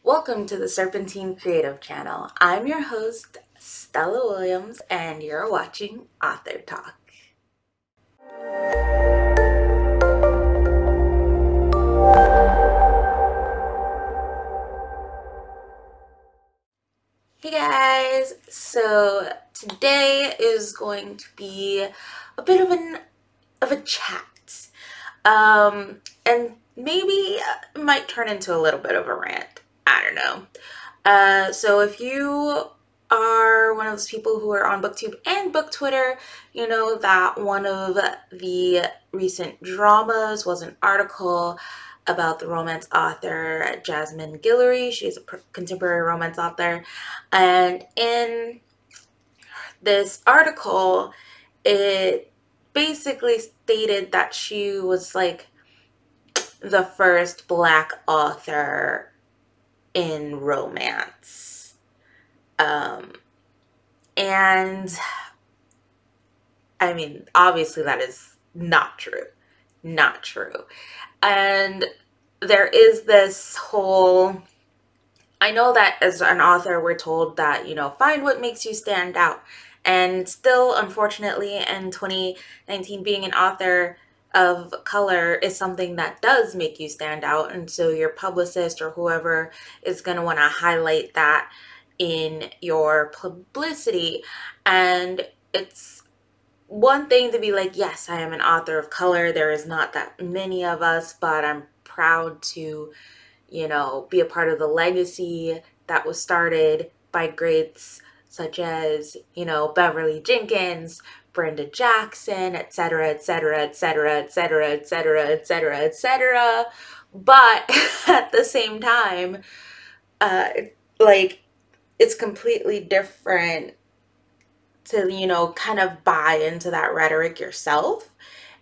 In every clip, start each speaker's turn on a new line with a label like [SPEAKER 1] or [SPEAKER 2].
[SPEAKER 1] Welcome to the Serpentine Creative Channel. I'm your host, Stella Williams, and you're watching Author Talk. Hey guys, so today is going to be a bit of a chat, and maybe it might turn into a little bit of a rant. I don't know. So if you are one of those people who are on BookTube and Book Twitter, you know that one of the recent dramas was an article about the romance author Jasmine Guillory. She's a contemporary romance author, and in this article, it basically stated that she was like the first Black author in romance. And I mean, obviously that is not true. Not true. And there is this whole, I know that as an author, we're told that, find what makes you stand out. And still, unfortunately, in 2019, being an author of color is something that does make you stand out. And so your publicist or whoever is going to want to highlight that in your publicity. And it's one thing to be like, yes, I am an author of color. There is not that many of us, but I'm proud to, be a part of the legacy that was started by greats such as, Beverly Jenkins, Brenda Jackson, etc., etc., etc., etc., etc., etc., etc. But at the same time, it's completely different to, kind of buy into that rhetoric yourself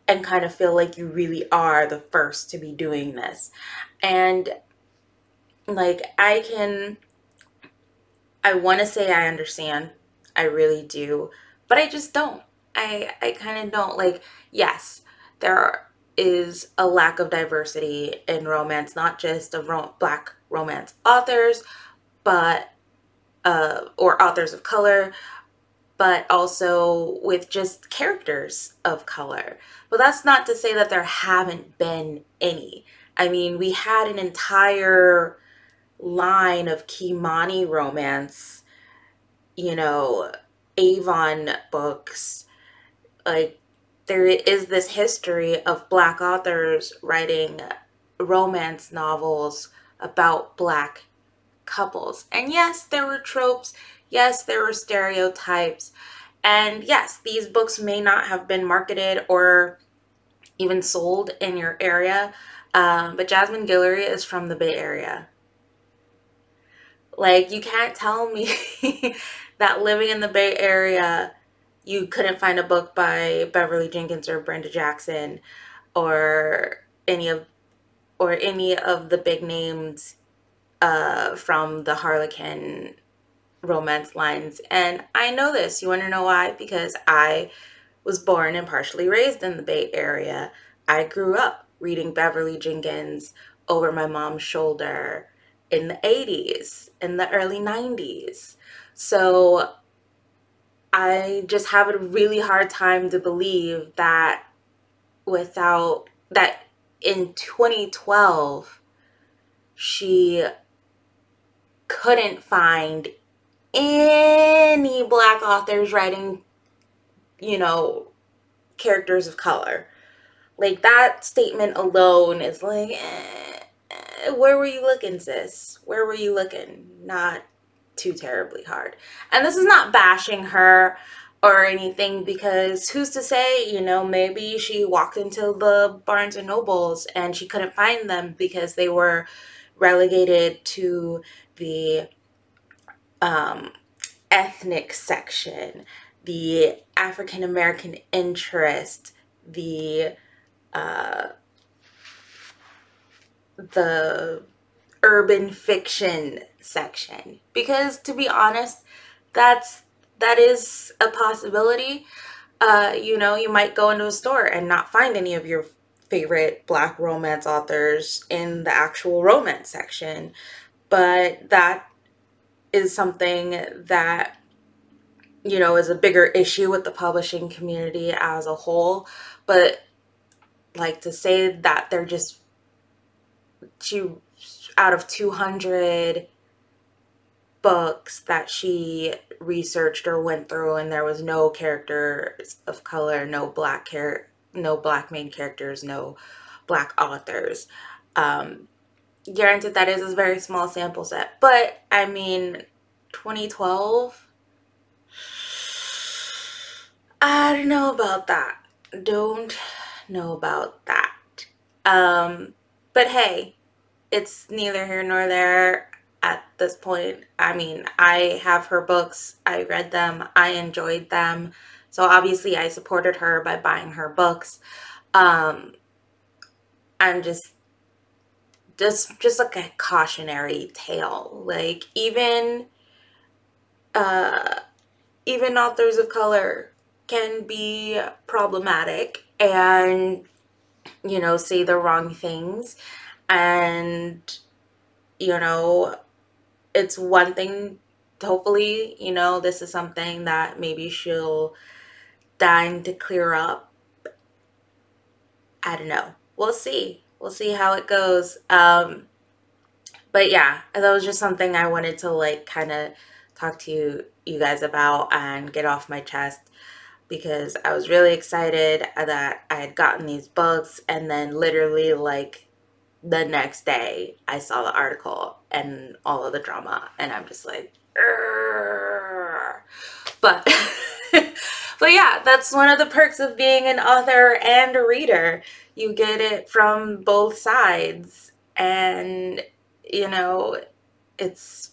[SPEAKER 1] and kind of feel like you really are the first to be doing this. And I want to say I understand. I really do. But I just don't. I kind of don't. Yes, there is a lack of diversity in romance, not just of Black romance authors, but or authors of color, but also with just characters of color. But that's not to say that there haven't been any. I mean, we had an entire line of Kimani romance, Avon books. There is this history of Black authors writing romance novels about Black couples. And yes, there were tropes. Yes, there were stereotypes. And yes, these books may not have been marketed or even sold in your area. But Jasmine Guillory is from the Bay Area. You can't tell me that living in the Bay Area, you couldn't find a book by Beverly Jenkins or Brenda Jackson or any of the big names from the Harlequin romance lines. And I know this. You want to know why? Because I was born and partially raised in the Bay Area. I grew up reading Beverly Jenkins over my mom's shoulder in the 80s, in the early 90s. So I just have a really hard time to believe that in 2012, she couldn't find any Black authors writing, characters of color. That statement alone is where were you looking, sis? Where were you looking? Not too terribly hard. And this is not bashing her or anything, because who's to say, maybe she walked into the Barnes and Nobles and she couldn't find them because they were relegated to the ethnic section, the African American interest, the urban fiction section. Because to be honest, that is a possibility. You might go into a store and not find any of your favorite Black romance authors in the actual romance section, but that is something that, you know, is a bigger issue with the publishing community as a whole. But like, to say that they're just out of 200 books that she researched or went through, and there was no characters of color, no black main characters, no black authors. Granted, that is a very small sample set, but I mean, 2012, I don't know about that. Don't know about that. But hey, it's neither here nor there at this point. I mean, I have her books, I read them, I enjoyed them. So obviously I supported her by buying her books. I'm just like a cautionary tale. Like, even authors of color can be problematic and, you know, say the wrong things. And, you know, it's one thing, hopefully, you know, this is something that maybe she'll deign to clear up. I don't know. We'll see. We'll see how it goes. But yeah, that was just something I wanted to like kind of talk to you guys about and get off my chest, because I was really excited that I had gotten these books, and then literally like the next day I saw the article and all of the drama, and I'm just like, "Urgh." But but yeah, that's one of the perks of being an author and a reader. You get it from both sides, and you know, it's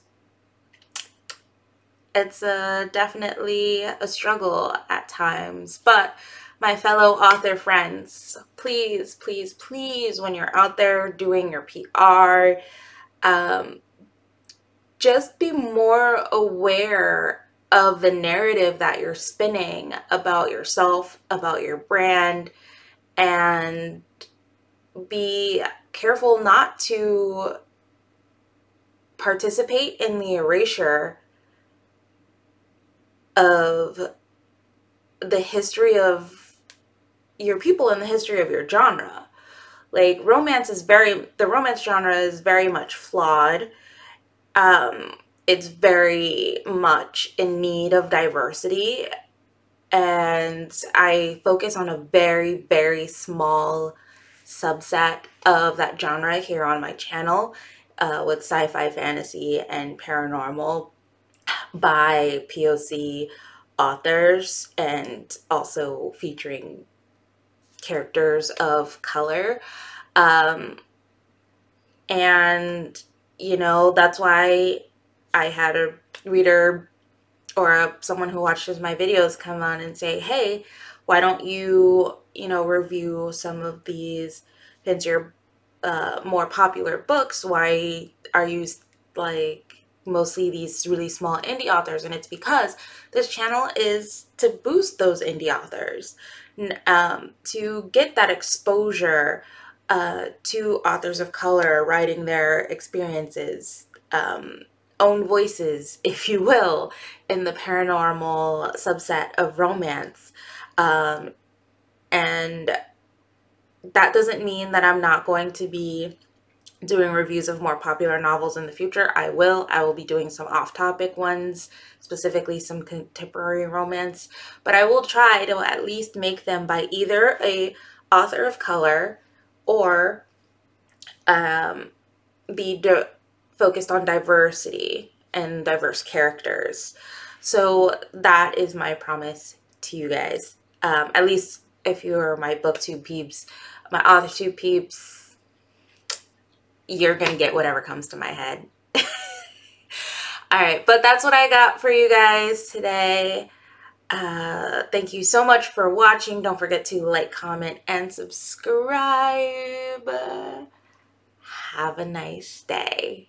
[SPEAKER 1] definitely a struggle at times. But my fellow author friends, please, please, please, when you're out there doing your PR, just be more aware of the narrative that you're spinning about yourself, about your brand, and be careful not to participate in the erasure of the history of your people and the history of your genre. Like, the romance genre is very much flawed. It's very much in need of diversity, and I focus on a very, very small subset of that genre here on my channel, with sci-fi, fantasy, and paranormal by POC authors, and also featuring characters of color. And you know, that's why I had a reader or someone who watches my videos come on and say, hey, why don't you, you know, review some of these fancier, more popular books? Why are you like mostly these really small indie authors? And it's because this channel is to boost those indie authors, to get that exposure to authors of color writing their experiences, own voices, if you will, in the paranormal subset of romance. And that doesn't mean that I'm not going to be doing reviews of more popular novels in the future. I will be doing some off-topic ones, specifically some contemporary romance, but I will try to at least make them by either a author of color or be focused on diversity and diverse characters. So that is my promise to you guys. At least if you're my booktube peeps, my authortube peeps, you're gonna get whatever comes to my head. All right, but that's what I got for you guys today. Thank you so much for watching. Don't forget to like, comment, and subscribe. Have a nice day.